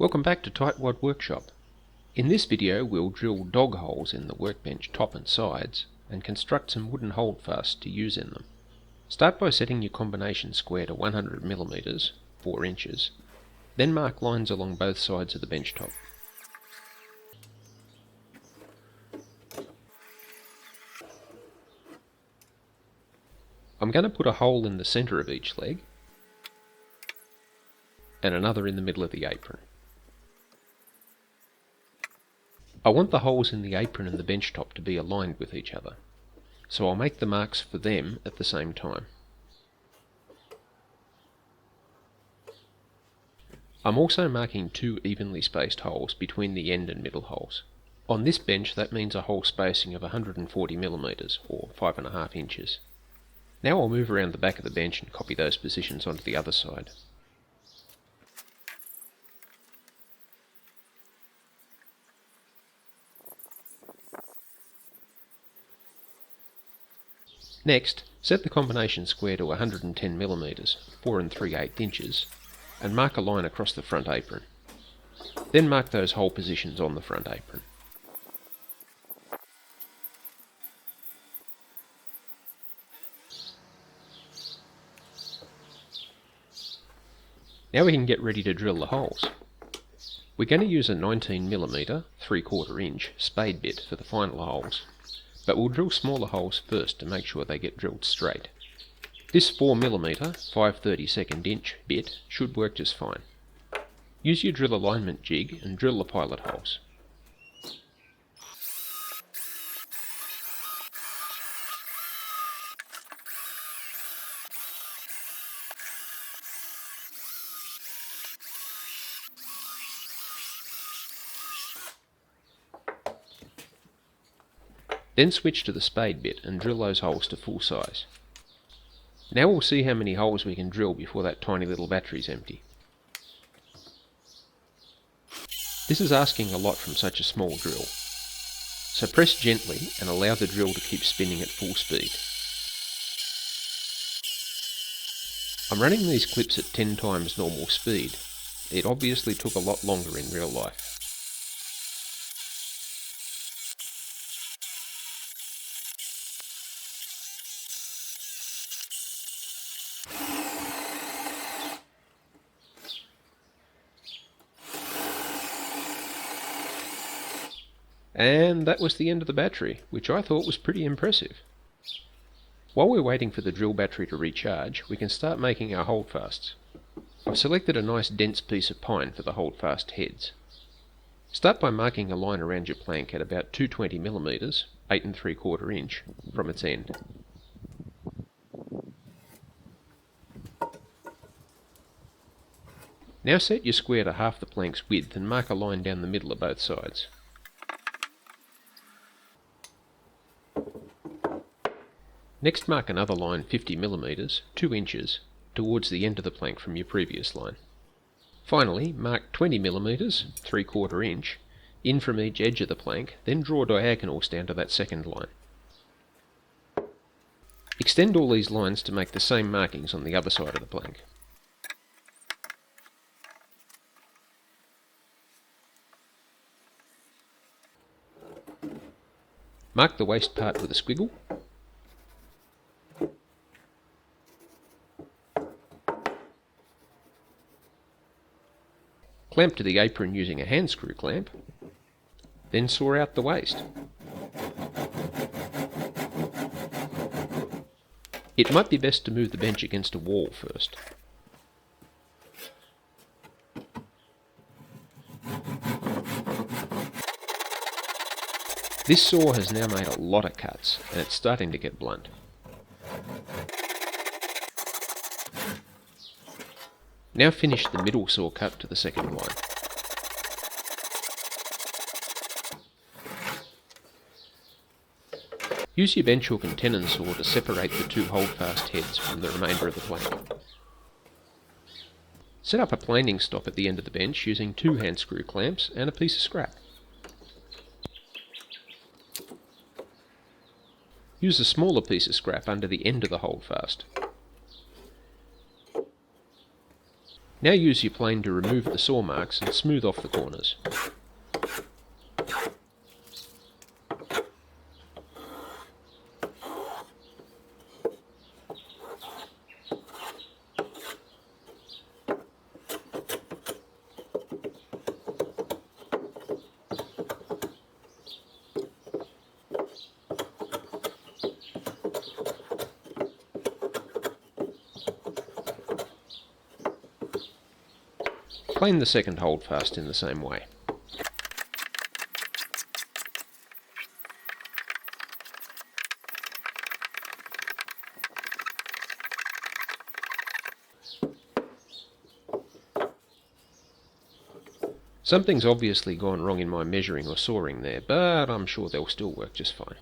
Welcome back to Tightwad Workshop. In this video we'll drill dog holes in the workbench top and sides and construct some wooden holdfasts to use in them. Start by setting your combination square to 100mm, 4 inches, then mark lines along both sides of the bench top. I'm going to put a hole in the centre of each leg and another in the middle of the apron. I want the holes in the apron and the bench top to be aligned with each other, so I'll make the marks for them at the same time. I'm also marking 2 evenly spaced holes between the end and middle holes. On this bench that means a hole spacing of 140mm or 5.5 inches. Now I'll move around the back of the bench and copy those positions onto the other side. Next, set the combination square to 110mm, 4 3/8 inches, and mark a line across the front apron. Then mark those hole positions on the front apron. Now we can get ready to drill the holes. We're going to use a 19mm, 3/4 inch spade bit for the final holes, but we'll drill smaller holes first to make sure they get drilled straight. This 4mm, 5/32 inch bit should work just fine. Use your drill alignment jig and drill the pilot holes. Then switch to the spade bit and drill those holes to full size. Now we'll see how many holes we can drill before that tiny little battery's empty. This is asking a lot from such a small drill, so press gently and allow the drill to keep spinning at full speed. I'm running these clips at 10 times normal speed. It obviously took a lot longer in real life. And that was the end of the battery, which I thought was pretty impressive. While we're waiting for the drill battery to recharge, we can start making our holdfasts. I've selected a nice dense piece of pine for the holdfast heads. Start by marking a line around your plank at about 220mm, 8 3/4 inch, from its end. Now set your square to half the plank's width and mark a line down the middle of both sides. Next mark another line 50mm, 2 inches, towards the end of the plank from your previous line. Finally, mark 20mm, 3/4 inch, in from each edge of the plank, then draw diagonals down to that second line. Extend all these lines to make the same markings on the other side of the plank. Mark the waist part with a squiggle. Clamp to the apron using a hand screw clamp, then saw out the waist. It might be best to move the bench against a wall first. This saw has now made a lot of cuts, and it's starting to get blunt. Now finish the middle saw cut to the second line. Use your bench hook and tenon saw to separate the 2 holdfast heads from the remainder of the plank. Set up a planing stop at the end of the bench using 2 hand screw clamps and a piece of scrap. Use a smaller piece of scrap under the end of the holdfast. Now use your plane to remove the saw marks and smooth off the corners. Plane the second holdfast in the same way. Something's obviously gone wrong in my measuring or sawing there, but I'm sure they'll still work just fine.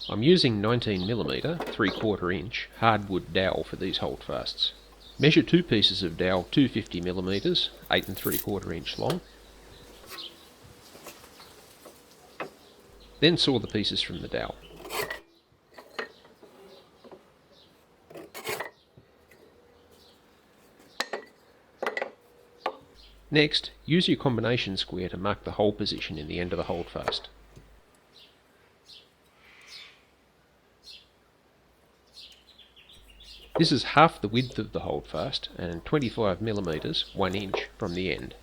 I'm using 19mm 3/4 inch hardwood dowel for these holdfasts. Measure two pieces of dowel 250mm, 8 3/4 inch long. Then saw the pieces from the dowel. Next, use your combination square to mark the hole position in the end of the holdfast. This is half the width of the holdfast and 25mm, 1 inch from the end.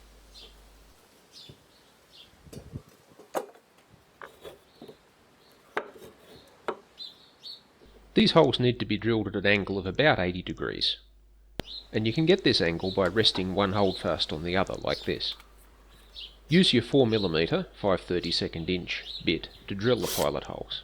These holes need to be drilled at an angle of about 80 degrees. And you can get this angle by resting one holdfast on the other like this. Use your 4mm 5/32 inch bit to drill the pilot holes.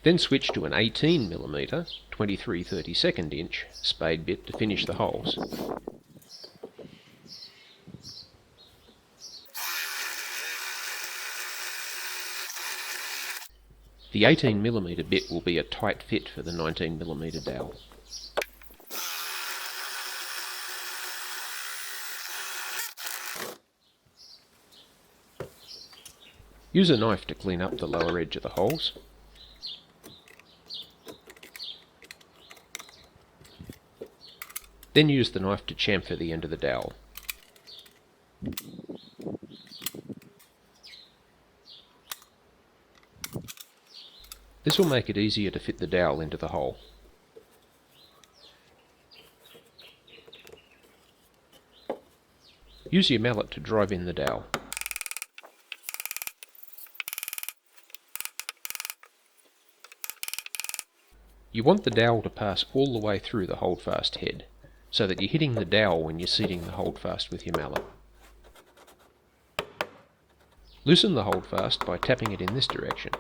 Then switch to an 18mm 23/32 inch spade bit to finish the holes. The 18mm bit will be a tight fit for the 19mm dowel. Use a knife to clean up the lower edge of the holes. Then use the knife to chamfer the end of the dowel. This will make it easier to fit the dowel into the hole. Use your mallet to drive in the dowel. You want the dowel to pass all the way through the holdfast head, so that you're hitting the dowel when you're seating the holdfast with your mallet. Loosen the holdfast by tapping it in this direction.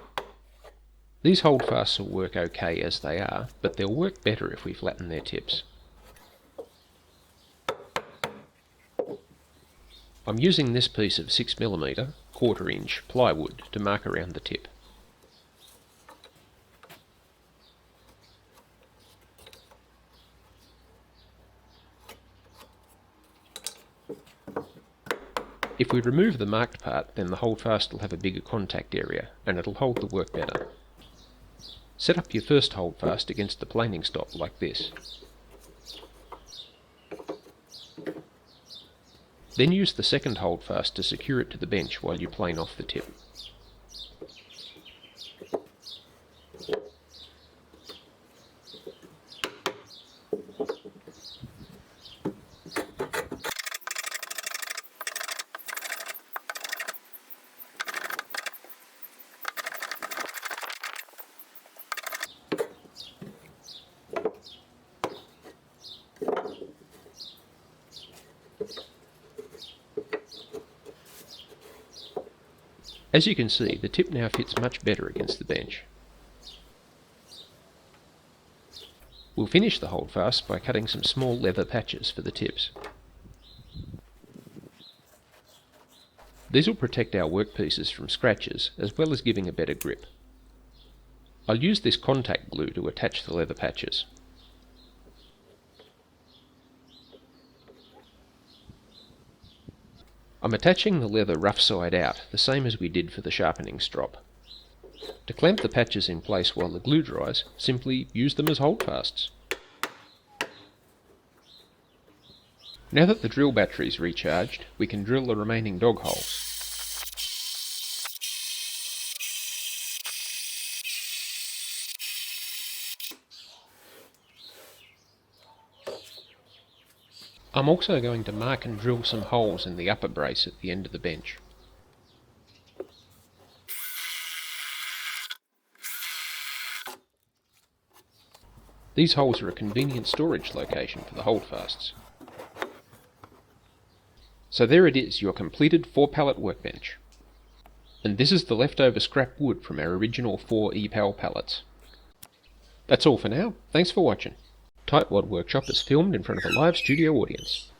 These holdfasts will work okay as they are, but they'll work better if we flatten their tips. I'm using this piece of 6mm 1/4 inch plywood to mark around the tip. If we remove the marked part, then the holdfast will have a bigger contact area, and it'll hold the work better. Set up your first holdfast against the planing stop like this. Then use the second holdfast to secure it to the bench while you plane off the tip. As you can see, the tip now fits much better against the bench. We'll finish the holdfast by cutting some small leather patches for the tips. These will protect our workpieces from scratches, as well as giving a better grip. I'll use this contact glue to attach the leather patches. I'm attaching the leather rough side out, the same as we did for the sharpening strop. To clamp the patches in place while the glue dries, simply use them as holdfasts. Now that the drill battery is recharged, we can drill the remaining dog holes. I'm also going to mark and drill some holes in the upper brace at the end of the bench. These holes are a convenient storage location for the holdfasts. So there it is, your completed 4-pallet workbench. And this is the leftover scrap wood from our original 4 EPAL pallets. That's all for now. Thanks for watching. Tightwad Workshop is filmed in front of a live studio audience.